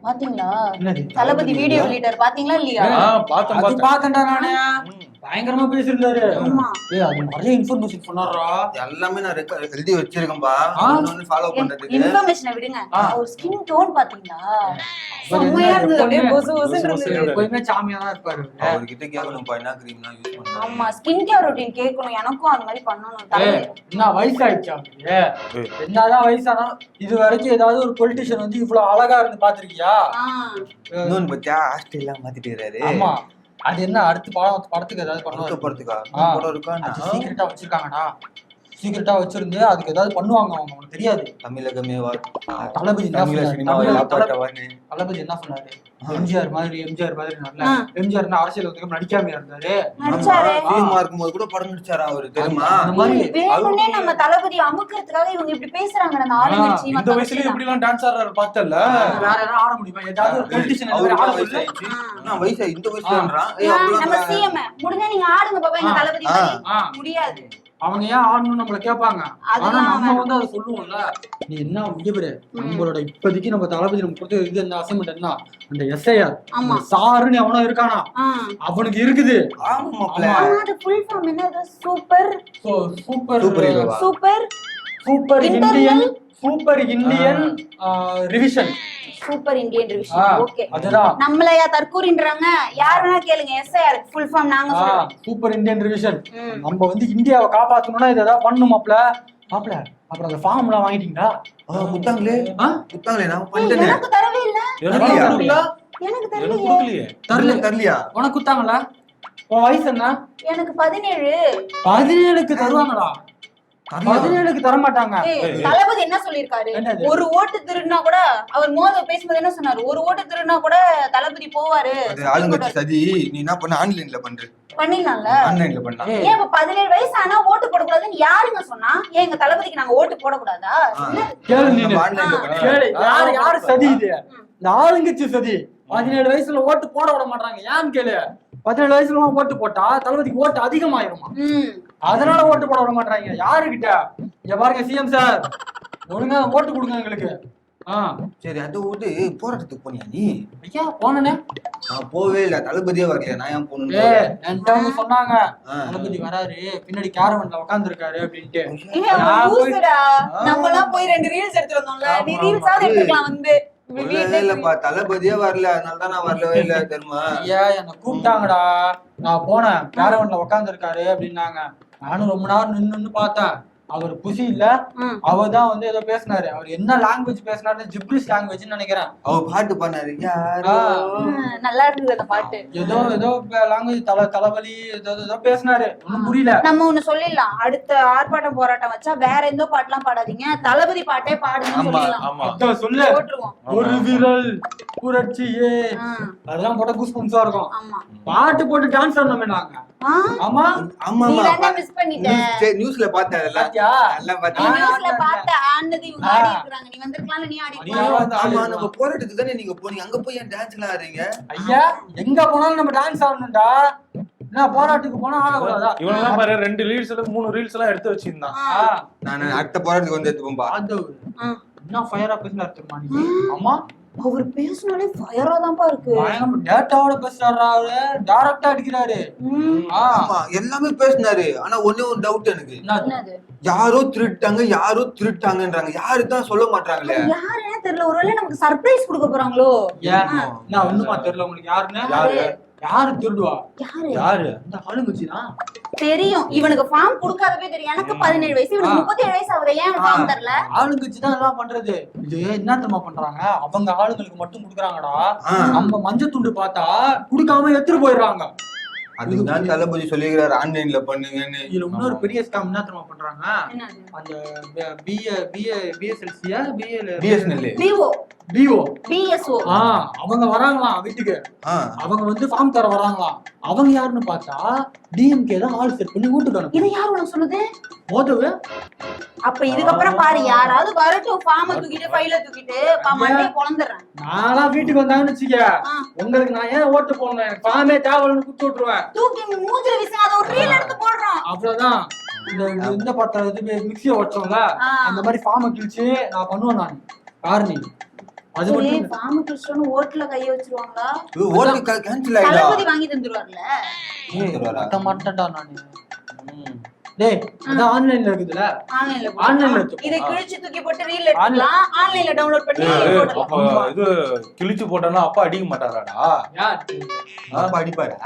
பாத்தீங்களா தளபதி வீடியோ வெளியிட்டார் பாத்தீங்களா இல்லையா? பாத்தேன்டா நானே. பயங்கரமா பேசிருந்தாரு. அது நிறைய இன்ஃபர்மேஷன் சொன்னாரா. எல்லாமே நான் எழுதி வச்சிருக்கேன்பா. ஃபாலோ பண்றதுக்கு இன்ஃபர்மேஷனை விடுங்க. ஒரு ஸ்கின் டோன் பாத்தீங்களா? செம்மையா இருந்தது. அப்படியே பொசு பொசுன்னு இருந்தது. எப்பவுமே சாமியா தான் இருப்பாரு. அவர்கிட்ட கேட்கணும்பா என்ன கிரீம்லாம் யூஸ் பண்றாங்க. ஆமா ஸ்கின் கேர் ரொட்டீன் கேட்கணும். எனக்கும் அந்த மாதிரி பண்ணணும். என்ன வயசாயிடுச்சா அவருக்கு? என்னதான் வயசானாலும் இது வரைக்கும் ஏதாவது ஒரு பொலிட்டிஷியன் வந்து இவ்வளவு அழகா இருந்து பாத்திருக்கியா? இன்னொன்னு பத்தியா ஆஸ்திரேலியா மாத்திட்டாரு. ஆமா அது என்ன அடுத்த படத்துக்கு ஏதாவது படத்துக்கா படம் இருக்கா? சீக்கிரட்டா வச்சிருக்காங்கடா. சீக்கிரட்டா வச்சிருந்து அதுக்கு ஏதாவது பண்ணுவாங்க அவங்க. அவங்களுக்கு தெரியாது. தமிழகமே தளபதி தளபதி என்ன சொன்னாரு? எம்ஜிஆர் மாதிரி நல்லா எம்ஜிஆர் அரசியல் வந்து நடிக்காம இருந்தாரு. இருக்கும்போது கூட படம் நடிச்சாரா அவரு தெரியுமா? வேணும்னே நம்ம தளபதி அமுக்கிறதுக்காக இவங்க இப்படி பேசுறாங்க. அந்த ஆளுங்கட்சி இந்த வயசுல இப்படி எல்லாம் டான்ஸ் ஆடுறாரு பார்த்தல. வேற யாரும் ஆட முடியுமா? ஏதாவது ஒரு பொலிட்டிஷியன் ஆட வயசாயிடுச்சு. நான் வயசு இந்த வயசுலன்றான். நம்ம சிஎம் முடிஞ்சா நீங்க ஆடுங்க பாப்பா எங்க தளபதி முடியாது. அவங்க ஏன் ஆடணும்னு நம்மள கேட்பாங்க. ஆனா நம்ம வந்து அதை சொல்லுவோம்ல. நீ என்ன முடிவு நம்மளோட இப்போதைக்கு நம்ம தளபதி நம்ம கொடுத்து இது அந்த அசைன்மெண்ட் என்ன அந்த எஸ்ஐஆர் சாருன்னு அவனா இருக்கானா அவனுக்கு இருக்குது. அது ஃபுல் ஃபார்ம் என்ன? Super Indian revision. Super Indian revision. Okay அதுதான். நம்மளையா தற்கூறின்றாங்க? யார் வேணா கேளுங்க. எஸ்ஐஆர் ஃபுல் ஃபார்ம் நாங்க சொல்றோம். Super Indian revision. நம்ம வந்து இந்தியாவை காப்பாத்தணும்னா இத ஏதாவது பண்ணணுமாப்ல. மாப்ள அப்புறம் அந்த ஃபார்ம்லாம் வாங்கிட்டீங்களா? குத்தாங்களே நான் பண்ணிட்டேன். எனக்கு தரவே இல்ல. எனக்கு தரலையா? உனக்கு குத்தாங்களா? உன் வயசு என்ன? எனக்கு 17. 17க்கு தருவாங்களா? 17க்கு தர மாட்டாங்க. தளபதி என்ன சொல்லிருக்காரு? ஒரு ஓட்டு திருடினா கூட அவர் மோத பேசும்போது என்ன சொன்னாரு? ஒரு ஓட்டு திருடினா கூட தளபதி போவாரு. ஆளுங்கட்சி சதி. நீ என்ன பண்ண? ஆன்லைன்ல பண்ற பண்ணிடலாம்ல. ஆன்லைன்ல பண்ணலாம். ஏன் இப்ப 17 வயசு ஆனா ஓட்டு போடக்கூடாதுன்னு யாருங்க சொன்னா? ஏன் எங்க தளபதிக்கு நாங்க ஓட்டு போடக்கூடாதா? யாரு சதி இது? இந்த ஆளுங்கட்சி சதி. 17 வயசுல ஓட்டு போட விட மாட்டாங்க. ஏன்னு கேளு. 17 வயசுல ஓட்டு போட்டா தளபதிக்கு ஓட்டு அதிகமாயிருமா? அதனால ஓட்டு போட விட மாட்டாங்க. யாருகிட்ட? இங்க பாருங்க சிஎம் சார், ஒழுங்கா ஓட்டு கொடுங்க எங்களுக்கு. சரி அது ஓட்டு போராட்டத்துக்கு போனியா நீ? ஐயா போனே. நான் போவே இல்ல. தளபதியே வரலையா? நான் ஏன் போகணும்? என்கிட்ட சொன்னாங்க தளபதி வராரு பின்னாடி கேரவன்ல உட்கார்ந்து இருக்காரு அப்படின்ட்டு. நம்ம எல்லாம் போய் 2 ரீல்ஸ் எடுத்து வந்தோம்ல. நீ ரீல்ஸாவது எடுத்துக்கலாம் வந்து. இல்லப்பா தளபதியே வரல. அதனாலதான் நான் வரவே இல்ல தெரியுமா? ஐயா என்ன கூப்பிட்டாங்கடா. நான் போனேன். கேரவன்ல உட்கார்ந்து இருக்காரு அப்படின்னாங்க. நானும் ரொம்ப நேரம் நின்னு பார்த்தேன். அவர் புசி இல்ல. அவர்தான் வந்து ஏதோ பேசினாரு. அவர் என்ன லாங்குவேஜ் பேசினாரு? ஜிப்ரிஷ் லாங்குவேஜ் நினைக்கிறேன். அவர் பாட்டு பண்ணாரு. நல்லா இருந்தது அந்த பாட்டு. ஏதோ லாங்குவேஜ் தளபதி ஏதோ பேசினாரு. ஒண்ணும் புரியல. நம்ம ஒண்ணு சொல்லிடலாம். அடுத்த ஆர்ப்பாட்டம் போராட்டம் வச்சா வேற எந்த பாட்டுலாம் பாடாதீங்க. தளபதி பாட்டே பாடுங்கன்னு சொல்லிடலாம். சொல்லு ஒரு விரல் புரட்சியே அதெல்லாம் போட்டா கூஸ்பம்ஸா இருக்கும். பாட்டு போட்டு டான்ஸ் ஆடணுமே நாங்க. ஆமா ஆமா நீ மிஸ் பண்ணிட்ட. நியூஸ்ல பார்த்தேன். அதெல்லாம் எல்லாம் பார்த்தேன். நியூஸ்ல பார்த்த ஆனது இவங்க ஆடி இருக்காங்க. நீ வந்திருக்கலாம். நீ ஆடி இருக்கலாம். ஆமா நம்ம போராட்டத்துக்கு தானே நீங்க போனீங்க. அங்க போய் ஏன் டான்ஸ்லாம் ஆடுறீங்க? ஐயா எங்க போனாலும் நம்ம டான்ஸ் ஆடணும்டா. என்ன போராட்டத்துக்கு போனா ஆடக்கூடாதா? இவனெல்லாம் பாரு 2 ரீல்ஸ்ல 3 ரீல்ஸ் எல்லாம் எடுத்து வச்சிருந்தான். நான் அடுத்த போராட்டத்துக்கு வந்து எடுத்துப்போம்பா. அது என்ன ஃபயரா பேசினா தெரியுமா நீ? ஆமா அவர் பேசினாலே ஃபயரா தான்ப்பா இருக்கு. பயங்கர டேட்டாவோட பேசுறாரு. அவரு டைரக்டா அடிக்கிறாரு. ஆமா எல்லாமே பேசினாரு. ஆனா ஒண்ணே ஒரு டவுட் எனக்கு. யாரோ திருட்டாங்கன்றாங்க. யாரு தான் சொல்ல மாட்டாங்களே. யாருன்னே தெரியல. ஒருவேளை நமக்கு சர்ப்ரைஸ் கொடுக்க போறாங்களோ? நான் ஒண்ணுமா தெரியல உங்களுக்கு. யாரு திருடுவா? யாரு? இந்த ஆளுங்கட்சி தான் தெரியும். இவனுக்கு ஃபார்ம் கொடுக்காதவே தெரியும். எனக்கு 17 வயசு, இவனுக்கு 37 வயசு. அவரை ஏன் ஃபார்ம் தரல? ஆளுங்கட்சி தான் எல்லாம் பண்றது. இது என்ன தெரியுமா பண்றாங்க? அவங்க ஆளுங்களுக்கு மட்டும் குடுக்குறாங்கடா. நம்ம மஞ்சள் துண்டு பார்த்தா குடுக்காம எடுத்துட்டு போயிடுறாங்க. அதுதான் தளபதி சொல்லிக்கிறாரு ஆன்லைன்ல பண்ணுங்கன்னு. இதுல இன்னொரு பெரிய ஸ்காம் என்ன தெரியுமா பண்றாங்க? அந்த பிஎஸ்எல்சியா பிஓ அவங்க வராங்களாம் வீட்டுக்கு. அவங்க வந்து ஃபார்ம் தர வராங்களாம். அவங்க யாருன்னு பார்த்தா டிஎம்கே தான் ஆள் செட் பண்ணி வீட்டுக்கு அனுப்பு. இது யார் உனக்கு சொல்லுது? மோதவு. அப்ப இதுக்கப்புறம் பாரு யாராவது வரட்டும் ஃபார்மை தூக்கிட்டு ஃபைல தூக்கிட்டு மண்டையை பொளந்துறேன். நான்லாம் வீட்டுக்கு வந்தாங்கன்னு வச்சுக்க, உங்களுக்கு நான் ஏன் ஓட்டு போடணும்? ஃபார்மே தேவலன்னு குடுத்து விட்டுருவேன். தூக்கி மூஞ்சில வீசுங்க. அத ஒரு ரீல் எடுத்து போடுறோம். அவ்வளவுதான். இந்த பத்திரம் இது மிக்ஸியை ஓட்டுறோம்ல அந்த மாதிரி ஃபார்மை கிழிச்சு நான் பண்ணுவேன். நான் காரணி அது மட்டும் இல்ல. பாம்பு கிருஷ்ணன் ஓட்டுல கைய வச்சிருவாங்களா? ஓட்டு கேன்சல் ஆயிடா தளபதி வாங்கி தந்துருவார்ல. மாட்ட மாட்டேன்டா நானு. டேய் அதான் ஆன்லைன்ல இருக்குதுல, ஆன்லைன்ல ஆன்லைன்ல இதை கிழிச்சு தூக்கி போட்டு ரீல் எடுக்கலாம், ஆன்லைன்ல டவுன்லோட் பண்ணி போடலாம். அப்ப இது கிழிச்சு போட்டோம்னா அப்பா அடிக்க மாட்டாராடா? அப்பா அடிப்பாரா?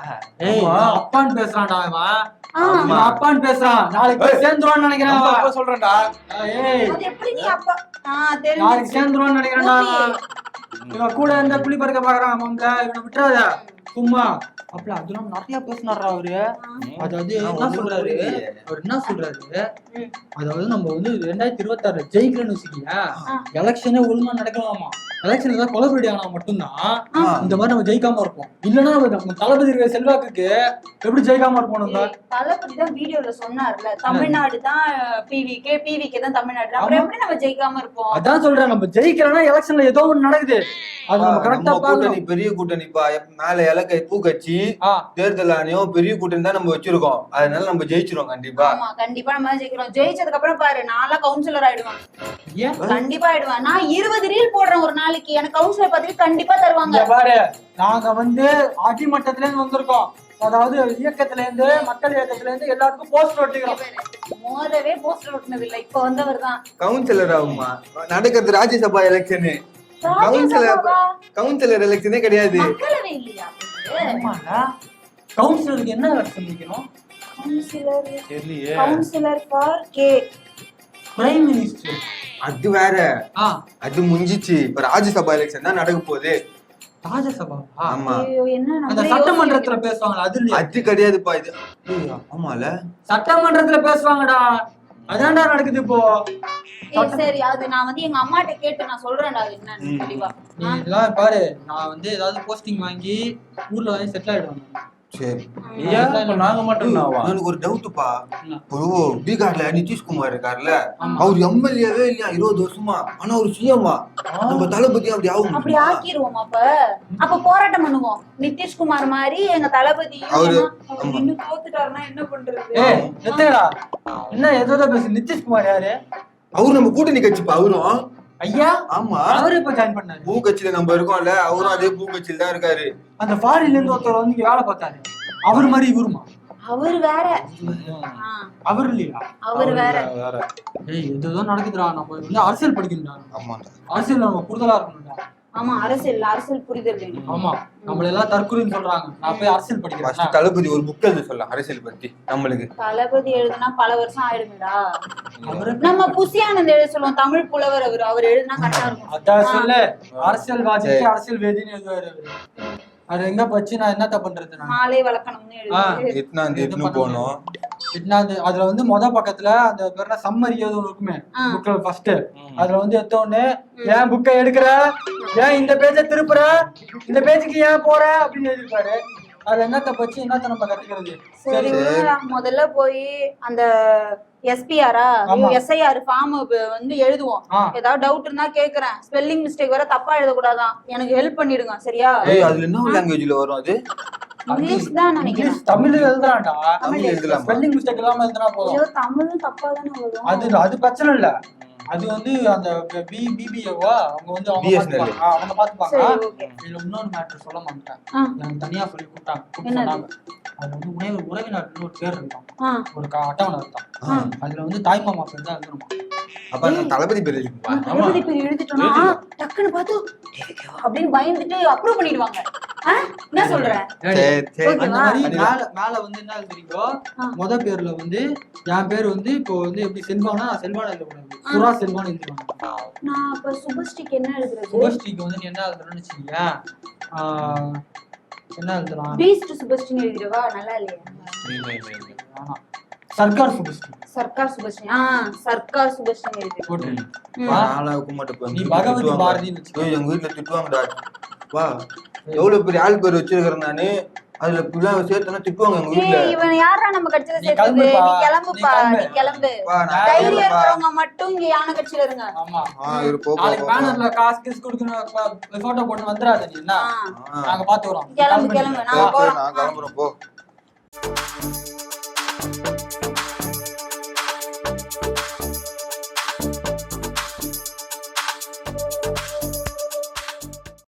ஏய் ஆமா. அப்பான்னு பேசுறான்டா இவன். ஆ, இவன் அப்பான்னு பேசுறான். நாளைக்கு சேர்ந்துருவான்னு நினைக்கிறேன் அப்பா அவன். அப்பா சொல்றேன்டா. ஏய் அது எப்படி நீ அப்பா நாளைக்கு தெரிஞ்சு சேர்ந்துருவான்னு நினைக்கிறேன்டா அவன். இவன் கூட இருந்த புலி பறக்க பாக்குறான் மாம்ல, இவனை விட்டுறாத சும்மா. அப்பல அதெல்லாம் நிறைய பேசினாரா அவரு. அதாவது என்ன சொல்றாரு, அவர் என்ன சொல்றாரு, அதாவது நம்ம வந்து 2026 ஜெயிக்கலன்னு வச்சுக்கியா, எலெக்ஷனே ஒழுங்கா நடக்கலாமா, எலெக்ஷன் ஏதாவது குளறுபடி ஆனா மட்டும்தான் இந்த மாதிரி நம்ம ஜெயிக்காம இருப்போம். இல்லன்னா நம்ம தளபதி இருக்கிற செல்வாக்குக்கு எப்படி ஜெயிக்காம இருப்போம் நம்ம? தளபதி தான் வீடியோல சொன்னார்ல, தமிழ்நாடு தான் பிவிகே தான் தமிழ்நாடு. அப்புறம் எப்படி நம்ம ஜெயிக்காம இருப்போம்? அதான் சொல்றேன், நம்ம ஜெயிக்கிறோம்னா எலெக்ஷன்ல ஏதோ ஒண்ணு நடக்குது, அது நம்ம கரெக்டா கூட்டணி பெரிய கூட்டணிப்பா, மேல இலக்கை பூக்கட்சி தேர்தல் ஆணையம் பெரிய கூட்டணி தான் நம்ம வச்சிருக்கோம், அதனால நம்ம ஜெயிச்சிரும் கண்டிப்பா. ஆமா கண்டிப்பா நம்ம ஜெயிக்கிறோம். ஜெயிச்சதுக்கு அப்புறம் பாரு, நாளா கவுன்சிலர் ஆயிடுவான். கண்டிப்பா ஆயிடுவான். நான் 20 ரீல் போடுறேன் ஒரு நாளைக்கு, எனக்கு கவுன்சிலர் பதவி கண்டிப்பா தருவாங்க. பாரு நாங்க வந்து அடிமட்டத்துல இருந்து வந்திருக்கோம், அதாவது இயக்கத்துல இருந்து, மக்கள் இயக்கத்துல இருந்து எல்லாத்துக்கும் போஸ்டர் ஒட்டிக்கிறோம். மோதவே போஸ்டர் ஒட்டினது இல்ல, இப்ப வந்தவர் தான் கவுன்சிலர் ஆகுமா? நடக்கிறது ராஜ்யசபா எலெக்ஷன், கவுன்சிலர் எலெக்ஷனே கிடையாது. மக்களவை இல்லையா? கவுன்சிலருக்கு என்ன எலெக்ஷன் வைக்கணும்? Councillor for K prime minister. அது வேற, அது முடிஞ்சிச்சு. இப்ப ராஜ்யசபா எலெக்ஷன் தான் நடக்க போகுது. ராஜ்யசபா? ஆமா, அந்த சட்டமன்றத்துல பேசுவாங்களா அது இல்லையா? அது கிடையாதுப்பா இது. ஆமால சட்டமன்றத்துல பேசுவாங்கடா, அதான்டா நடக்குது இப்போ. சரி, அது நான் வந்து எங்க அம்மாட்ட கேட்டு நான் சொல்றேன்டா அது என்னன்னு தெளிவா. நீ இதெல்லாம் பாரு, நான் வந்து ஏதாவது போஸ்டிங் வாங்கி ஊர்ல வந்து செட்டில் ஆயிடுவாங்க. சரி, நாங்க மட்டும் எனக்கு ஒரு டவுட்டுப்பா. இப்போ பீகார்ல நிதிஷ்குமார் இருக்காருல்ல, அவர் எம்எல்ஏவே இல்லையா 20 வருஷமா, ஆனா ஒரு சிஎம்மா. நம்ம தளபதி அப்படி ஆகும், அப்படி ஆக்கிடுவோம். அப்ப போராட்டம் பண்ணுவோம். நிதிஷ்குமார் மாதிரி எங்க தளபதி இன்னும் தோத்துட்டாருன்னா என்ன பண்றது? என்ன ஏதோ பேசு. நிதிஷ்குமார் யாரு? அவரு நம்ம கூட்டணி கட்சிப்பா. அவரும் ஐயா, ஆமா, அவரு இப்ப ஜாயின் பண்ணாரு. பூ கட்சியில நம்ம இருக்கோம்ல, அவரும் அதே பூ கட்சியில தான் இருக்காரு. அந்த ஃபாரின்ல இருந்து ஒருத்தர் வந்து வேலை பார்த்தாரு, அவர் மாதிரி இவருமா? அவர் வேற, அவர் இல்லையா? அவர் வேற. ஏய் இதுதான் நடக்குதுடா, நம்ம வந்து அரசியல் படிக்கணும்டா. ஆமா, அரசியல் நம்ம கூடுதலா இருக்கணும்டா. ஆமா, அரசியல் புரிதல் வேணும். ஆமா, நம்மள எல்லாம் தற்கொலைன்னு சொல்றாங்க, நான் போய் அரசியல் படிக்கிறேன். தளபதி ஒரு புக் எழுத சொல்லலாம் அரசியல் பத்தி. நம்மளுக்கு தளபதி எழுதுனா பல வருஷம் ஆயிடும்டா. நம்ம புசியானந்த் எழுத சொல்லுவோம், தமிழ் புலவர். அவர் எழுதுனா கரெக்டா இருக்கும். அதான் சொல்லு, அரசியல்வாதிக்கு அரசியல் வேதின்னு எழுதுவாரு. அது எங்க பச்சு நான் என்னத்த பண்றது? மாலை வளர்க்கணும்னு எழுதுவாரு. போனோம். அதுல வந்து பக்கத்துல அந்த பேர்ல சம்மரி ஏதோ இருக்குமே புக்ல ஃபர்ஸ்ட், அதுல வந்து எடுத்தோடனே ஏன் புக்கை எடுக்கிற, ஏன் இந்த பேஜை திருப்புற, இந்த பேஜுக்கு ஏன் போற அப்படின்னு எழுதிருப்பாரு. அதுல என்னத்த பச்சு என்னத்த நம்ம கத்துக்கிறது? சரி, முதல்ல போய் அந்த எஸ்ஐஆர் ஃபார்ம் வந்து எழுதுவோம். ஏதாவது டவுட் இருந்தா கேக்குறேன். ஸ்பெல்லிங் மிஸ்டேக் வர தப்பா எழுதக்கூடாதான், எனக்கு ஹெல்ப் பண்ணிடுங்க சரியா? அதுல என்ன லாங்குவேஜ்ல வரும்? அது இங்கிலீஷ் தான் நினைக்கிறேன். தமிழ் எழுதுறான்டா, தமிழ் எழுதலாம். ஸ்பெல்லிங் மிஸ்டேக் இல்லாம எழுதுனா போதும். தமிழும் தப்பா தானே வரும். அது பிரச்சனை இல்ல, அது வந்து அந்த பிபிஏவா அவங்க வந்து அவங்க பாத்துப்பாங்க. இதுல இன்னொரு மேட்டர் சொல்ல மாட்டேன், எனக்கு தனியா சொல்லி கூப்பிட்டாங்க. அது வந்து உறவினர் ஒரு பேர் இருக்கான், ஒரு அட்டவணை இருக்கான். அதுல வந்து தாய்மாமா பேர் தான் எழுதணுமா. அப்ப தளபதி பேர் எழுதிட்டோம்னா டக்குன்னு பார்த்து அப்படின்னு பயந்துட்டு அப்ரூவ் பண்ணிடுவாங்க. என்ன சொல்றேன்? மேல வந்து என்ன எழுதுறீங்களோ முத பேர்ல வந்து என் பேர் வந்து இப்போ வந்து எப்படி செல்வானா எழுதக்கூடாது, சுரா செல்வான் எழுதுவாங்க. நான் இப்ப சுபஸ்ரீக்கு என்ன எழுதுறது? சுபஸ்ரீக்கு வந்து நீ என்ன எழுதுறன்னு வச்சுக்கீங்க, என்ன எழுதலாம்? பீஸ்ட் சுபஸ்ரீ எழுதிரவா? நல்லா இல்லையா? சர்க்கார் சுபஸ்ரீ. சர்க்கார் சுபஸ்ரீ. சர்க்கார் சுபஸ்ரீ எழுதி போட்டு நாளாவுக்கு மட்டும் நீ பகவதி பாரதின்னு வச்சுக்கோ. எங்க வீட்டுல திட்டுவாங்கடா. வா, எவ்வளவு பெரிய ஆள் பேர் வச்சிருக்கிறேன் நானு, அதுல பிள்ளை சேர்த்தனா திட்டுவாங்க எங்க வீட்டுல. இவன் யாரா நம்ம கட்சியில சேர்த்தது? நீ கிளம்புப்பா, நீ கிளம்பு. தைரியம் இருக்கிறவங்க மட்டும் இங்க யானை கட்சியில இருங்க. ஆமா, நாளைக்கு பேனர்ல காசு கிஸ் கொடுக்கணும், போட்டோ போட்டு வந்துடாத நீ. என்ன நாங்க பாத்துறோம். கிளம்பு, நான் போறேன். நான் கிளம்புறேன் போ.